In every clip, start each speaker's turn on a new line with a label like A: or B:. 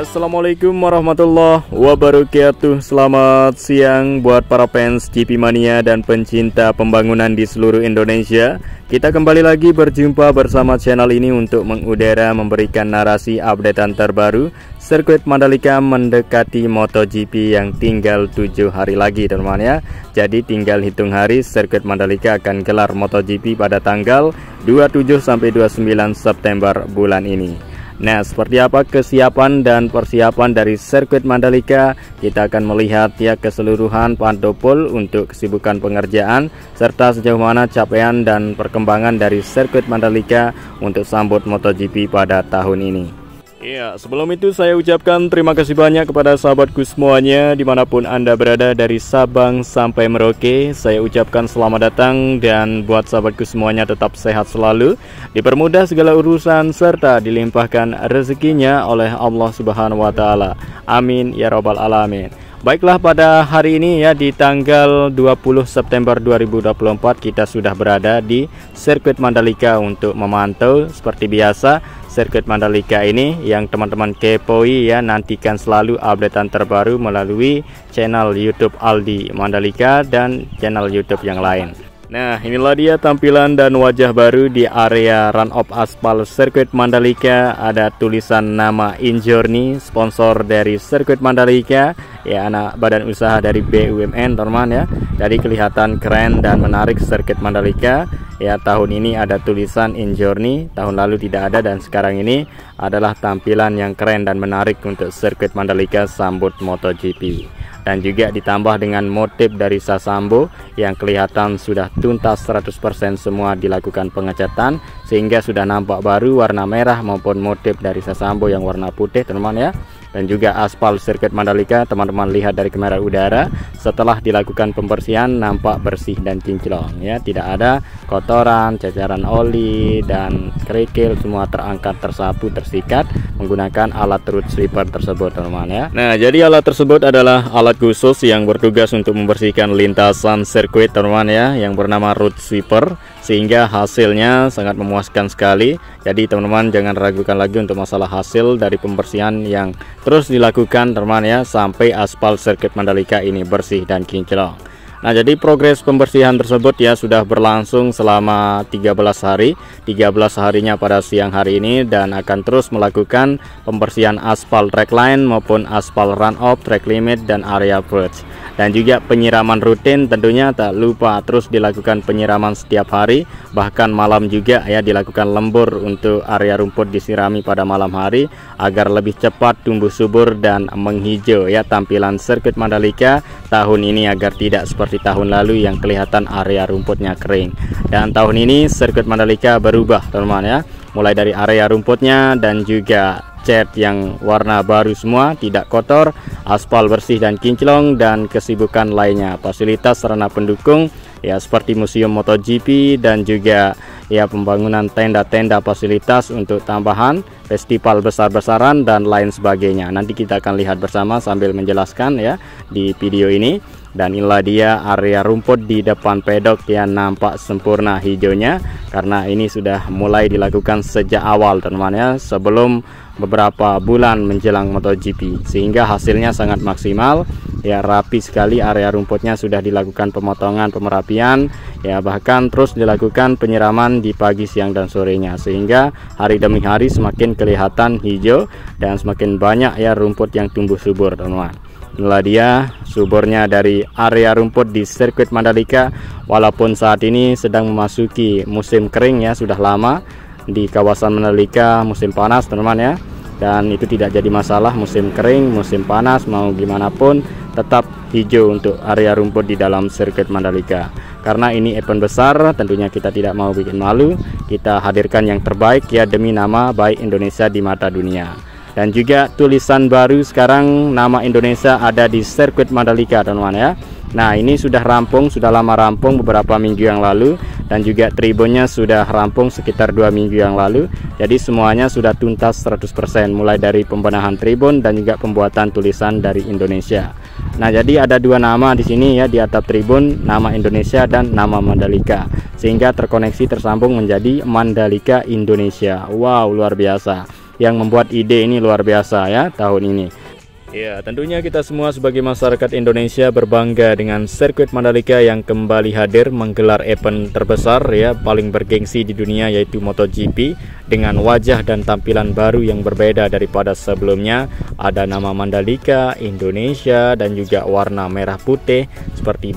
A: Assalamualaikum warahmatullahi wabarakatuh. Selamat siang buat para fans GP Mania dan pencinta pembangunan di seluruh Indonesia. Kita kembali lagi berjumpa bersama channel ini untuk mengudara memberikan narasi updatean terbaru sirkuit Mandalika mendekati MotoGP yang tinggal 7 hari lagi, teman-teman ya. Jadi tinggal hitung hari sirkuit Mandalika akan gelar MotoGP pada tanggal 27 sampai 29 September bulan ini. Nah, seperti apa kesiapan dan persiapan dari sirkuit Mandalika? Kita akan melihat ya keseluruhan pantopol untuk kesibukan pengerjaan serta sejauh mana capaian dan perkembangan dari sirkuit Mandalika untuk sambut MotoGP pada tahun ini. Ya, sebelum itu saya ucapkan terima kasih banyak kepada sahabatku semuanya dimanapun Anda berada dari Sabang sampai Merauke. Saya ucapkan selamat datang dan buat sahabatku semuanya tetap sehat selalu, dipermudah segala urusan serta dilimpahkan rezekinya oleh Allah Subhanahu wa Ta'ala. Amin ya Rabbal Alamin. Baiklah, pada hari ini ya di tanggal 20 September 2024 kita sudah berada di sirkuit Mandalika untuk memantau seperti biasa sirkuit Mandalika ini yang teman-teman kepoi ya, nantikan selalu updatean terbaru melalui channel YouTube Aldi Mandalika dan channel YouTube yang lain. Nah, inilah dia tampilan dan wajah baru di area run of aspal sirkuit Mandalika. Ada tulisan nama InJourney, sponsor dari sirkuit Mandalika ya, anak badan usaha dari BUMN, teman-teman ya. Jadi kelihatan keren dan menarik sirkuit Mandalika ya. Tahun ini ada tulisan InJourney, tahun lalu tidak ada, dan sekarang ini adalah tampilan yang keren dan menarik untuk sirkuit Mandalika sambut MotoGP. Dan juga ditambah dengan motif dari Sasambo yang kelihatan sudah tuntas 100% semua dilakukan pengecatan, sehingga sudah nampak baru warna merah maupun motif dari Sasambo yang warna putih, teman-teman ya. Dan juga aspal sirkuit Mandalika teman-teman lihat dari kamera udara setelah dilakukan pembersihan nampak bersih dan kinclong ya, tidak ada kotoran, ceceran oli dan kerikil, semua terangkat, tersapu, tersikat menggunakan alat road sweeper tersebut, teman-teman ya. Nah, jadi alat tersebut adalah alat khusus yang bertugas untuk membersihkan lintasan sirkuit, teman-teman ya, yang bernama road sweeper, sehingga hasilnya sangat memuaskan sekali. Jadi teman-teman jangan ragukan lagi untuk masalah hasil dari pembersihan yang terus dilakukan, teman-teman ya, sampai aspal sirkuit Mandalika ini bersih dan kinclong. Nah, jadi progres pembersihan tersebut ya sudah berlangsung selama 13 hari. 13 harinya pada siang hari ini, dan akan terus melakukan pembersihan aspal track line maupun aspal run off, track limit dan area approach. Dan juga penyiraman rutin tentunya tak lupa terus dilakukan penyiraman setiap hari, bahkan malam juga ya dilakukan lembur untuk area rumput disirami pada malam hari agar lebih cepat tumbuh subur dan menghijau ya tampilan sirkuit Mandalika tahun ini, agar tidak seperti tahun lalu yang kelihatan area rumputnya kering. Dan tahun ini sirkuit Mandalika berubah, teman-teman ya, mulai dari area rumputnya dan juga cat yang warna baru semua, tidak kotor, aspal bersih dan kinclong, dan kesibukan lainnya fasilitas sarana pendukung ya seperti museum MotoGP dan juga ya pembangunan tenda-tenda fasilitas untuk tambahan festival besar-besaran dan lain sebagainya. Nanti kita akan lihat bersama sambil menjelaskan ya di video ini. Dan inilah dia area rumput di depan pedok yang nampak sempurna hijaunya, karena ini sudah mulai dilakukan sejak awal, teman-teman ya, sebelum beberapa bulan menjelang MotoGP, sehingga hasilnya sangat maksimal ya, rapi sekali. Area rumputnya sudah dilakukan pemotongan, pemerapian ya, bahkan terus dilakukan penyiraman di pagi, siang dan sorenya, sehingga hari demi hari semakin kelihatan hijau dan semakin banyak ya rumput yang tumbuh subur, teman-teman. Inilah dia suburnya dari area rumput di sirkuit Mandalika, walaupun saat ini sedang memasuki musim kering ya, sudah lama di kawasan Mandalika musim panas, teman-teman ya. Dan itu tidak jadi masalah, musim kering, musim panas, mau gimana pun tetap hijau untuk area rumput di dalam sirkuit Mandalika. Karena ini event besar, tentunya kita tidak mau bikin malu, kita hadirkan yang terbaik ya demi nama baik Indonesia di mata dunia. Dan juga tulisan baru sekarang nama Indonesia ada di sirkuit Mandalika, teman-teman ya. Nah, ini sudah rampung, sudah lama rampung beberapa minggu yang lalu, dan juga tribunnya sudah rampung sekitar 2 minggu yang lalu. Jadi semuanya sudah tuntas 100%, mulai dari pembenahan tribun dan juga pembuatan tulisan dari Indonesia. Nah, jadi ada 2 nama di sini ya di atap tribun, nama Indonesia dan nama Mandalika, sehingga terkoneksi tersambung menjadi Mandalika Indonesia. Wow, luar biasa. yang membuat ide ini luar biasa ya tahun ini. Ya, tentunya kita semua sebagai masyarakat Indonesia berbangga dengan sirkuit Mandalika yang kembali hadir menggelar event terbesar ya paling bergengsi di dunia, yaitu MotoGP, dengan wajah dan tampilan baru yang berbeda daripada sebelumnya. Ada nama Mandalika, Indonesia, dan juga warna merah putih seperti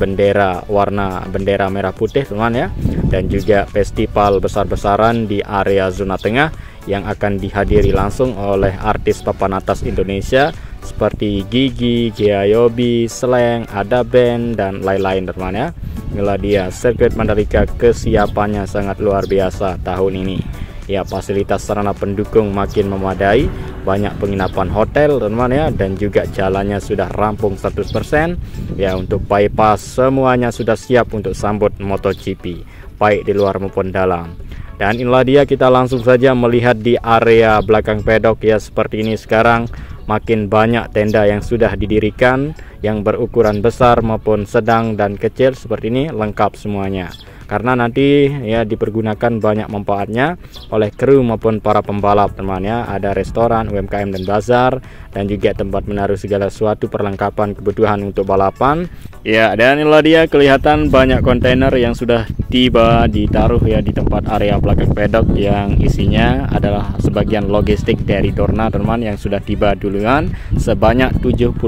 A: warna bendera merah putih teman ya. Dan juga festival besar-besaran di area zona tengah yang akan dihadiri langsung oleh artis papan atas Indonesia seperti Gigi, Giayobi, Sleng, Ada Band, dan lain-lain teman ya. Inilah dia sirkuit Mandalika, kesiapannya sangat luar biasa tahun ini. Ya, fasilitas sarana pendukung makin memadai, banyak penginapan hotel teman ya, dan juga jalannya sudah rampung 100%. Ya, untuk bypass semuanya sudah siap untuk sambut MotoGP, baik di luar maupun dalam. Dan inilah dia, kita langsung saja melihat di area belakang pedok ya. Seperti ini sekarang makin banyak tenda yang sudah didirikan, yang berukuran besar maupun sedang dan kecil seperti ini, lengkap semuanya. Karena nanti ya dipergunakan banyak manfaatnya oleh kru maupun para pembalap temannya. Ada restoran, UMKM dan bazar, dan juga tempat menaruh segala sesuatu perlengkapan kebutuhan untuk balapan. Ya, dan inilah dia kelihatan banyak kontainer yang sudah tiba ditaruh ya di tempat area belakang pedok, yang isinya adalah sebagian logistik dari Dorna teman yang sudah tiba duluan, sebanyak 75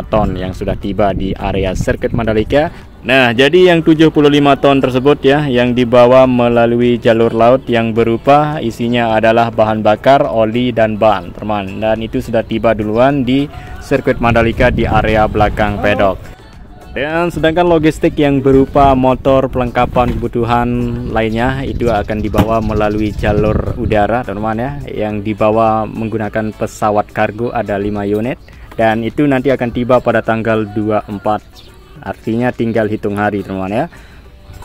A: ton yang sudah tiba di area sirkuit Mandalika. Nah, jadi yang 75 ton tersebut ya yang dibawa melalui jalur laut, yang berupa isinya adalah bahan bakar, oli, dan ban teman. Dan itu sudah tiba duluan di sirkuit Mandalika di area belakang pedok. Dan sedangkan logistik yang berupa motor, perlengkapan kebutuhan lainnya itu akan dibawa melalui jalur udara teman ya, yang dibawa menggunakan pesawat kargo ada 5 unit, dan itu nanti akan tiba pada tanggal 24. Artinya tinggal hitung hari teman ya,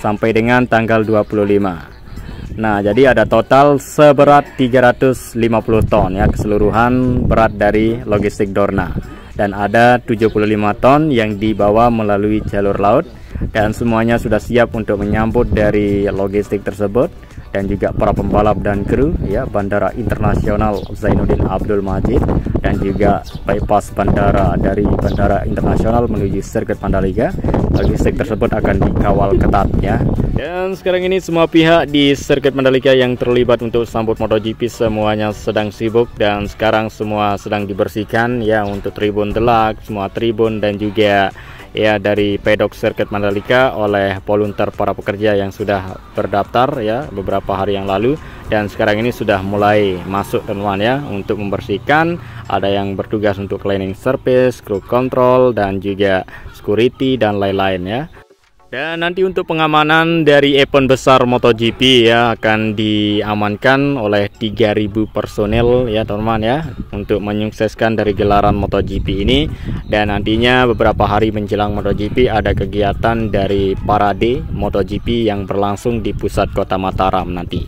A: sampai dengan tanggal 25. Nah, jadi ada total seberat 350 ton ya keseluruhan berat dari logistik Dorna. Dan ada 75 ton yang dibawa melalui jalur laut, dan semuanya sudah siap untuk menyambut dari logistik tersebut. Dan juga para pembalap dan kru ya, Bandara Internasional Zainuddin Abdul Majid, dan juga bypass bandara dari Bandara Internasional menuju sirkuit Mandalika. Logistik tersebut akan dikawal ketat ya. Dan sekarang ini semua pihak di sirkuit Mandalika yang terlibat untuk sambut MotoGP semuanya sedang sibuk, dan sekarang semua sedang dibersihkan ya untuk tribun telak, semua tribun, dan juga ya dari pedok sirkuit Mandalika oleh volunteer para pekerja yang sudah berdaftar ya beberapa hari yang lalu, dan sekarang ini sudah mulai masuk teman ya untuk membersihkan. Ada yang bertugas untuk cleaning service, crew control, dan juga security dan lain-lain ya. Dan nanti untuk pengamanan dari event besar MotoGP ya akan diamankan oleh 3.000 personel ya teman ya, untuk menyukseskan dari gelaran MotoGP ini. Dan nantinya beberapa hari menjelang MotoGP ada kegiatan dari parade MotoGP yang berlangsung di pusat kota Mataram nanti.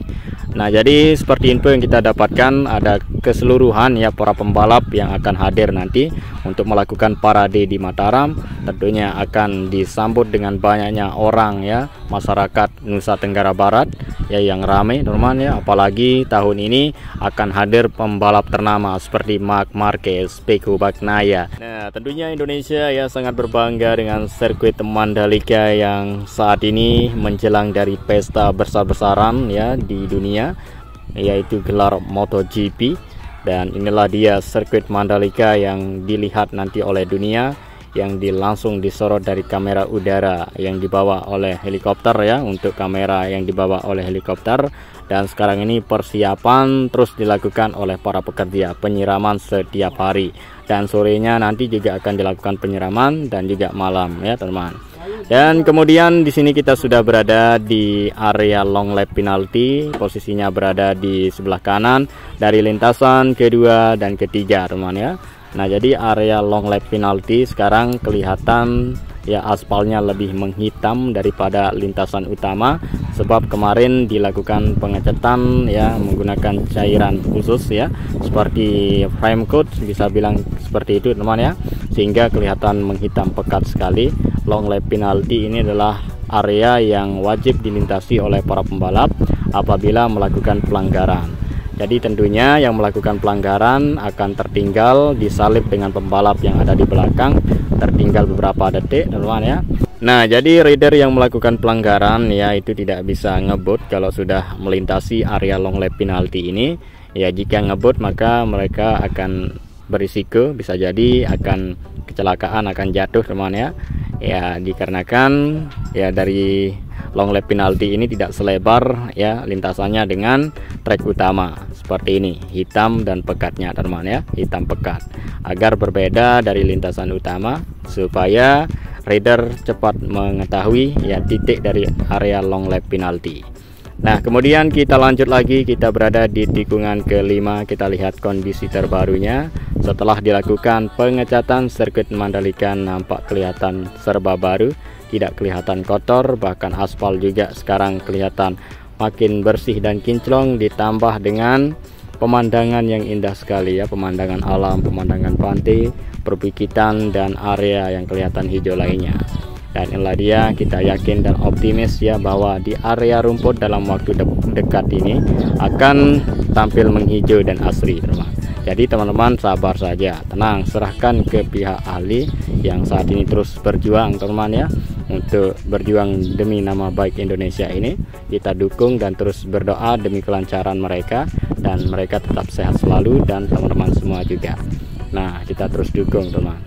A: Nah, jadi seperti info yang kita dapatkan, ada keseluruhan ya para pembalap yang akan hadir nanti untuk melakukan parade di Mataram. Tentunya akan disambut dengan banyaknya orang ya, masyarakat Nusa Tenggara Barat ya yang ramai teman ya. Apalagi tahun ini akan hadir pembalap ternama seperti Marc Marquez, Pecco Bagnaia. Nah, tentunya Indonesia ya sangat berbangga dengan sirkuit Mandalika yang saat ini menjelang dari pesta besar-besaran ya di dunia, yaitu gelar MotoGP. Dan inilah dia sirkuit Mandalika yang dilihat nanti oleh dunia, yang langsung disorot dari kamera udara yang dibawa oleh helikopter ya, untuk kamera yang dibawa oleh helikopter. Dan sekarang ini persiapan terus dilakukan oleh para pekerja, penyiraman setiap hari, dan sorenya nanti juga akan dilakukan penyiraman dan juga malam ya teman. Dan kemudian di sini kita sudah berada di area long lap penalty, posisinya berada di sebelah kanan dari lintasan kedua dan ketiga teman ya. Nah, jadi area long lap penalty sekarang kelihatan ya aspalnya lebih menghitam daripada lintasan utama, sebab kemarin dilakukan pengecatan ya menggunakan cairan khusus ya, seperti frame coat bisa bilang seperti itu teman ya, sehingga kelihatan menghitam pekat sekali. Long lap penalty ini adalah area yang wajib dilintasi oleh para pembalap apabila melakukan pelanggaran. Jadi tentunya yang melakukan pelanggaran akan tertinggal disalip dengan pembalap yang ada di belakang, tertinggal beberapa detik teman-teman ya. Nah, jadi rider yang melakukan pelanggaran ya itu tidak bisa ngebut kalau sudah melintasi area long lap penalti ini. Ya, jika ngebut maka mereka akan berisiko, bisa jadi akan kecelakaan, akan jatuh teman ya. Ya, dikarenakan ya dari long lap penalti ini tidak selebar ya lintasannya dengan trek utama seperti ini, hitam dan pekatnya teman ya, hitam pekat, agar berbeda dari lintasan utama supaya rider cepat mengetahui ya titik dari area long lap penalti. Nah, kemudian kita lanjut lagi, kita berada di tikungan kelima. Kita lihat kondisi terbarunya. Setelah dilakukan pengecatan, sirkuit Mandalika nampak kelihatan serba baru, tidak kelihatan kotor, bahkan aspal juga sekarang kelihatan makin bersih dan kinclong, ditambah dengan pemandangan yang indah sekali ya, pemandangan alam, pemandangan pantai, perbukitan dan area yang kelihatan hijau lainnya. Dan inilah dia, kita yakin dan optimis ya bahwa di area rumput dalam waktu dekat ini akan tampil menghijau dan asri teman. Jadi teman-teman sabar saja, tenang, serahkan ke pihak ahli yang saat ini terus berjuang teman ya, untuk berjuang demi nama baik Indonesia ini. Kita dukung dan terus berdoa demi kelancaran mereka, dan mereka tetap sehat selalu, dan teman-teman semua juga. Nah, kita terus dukung teman.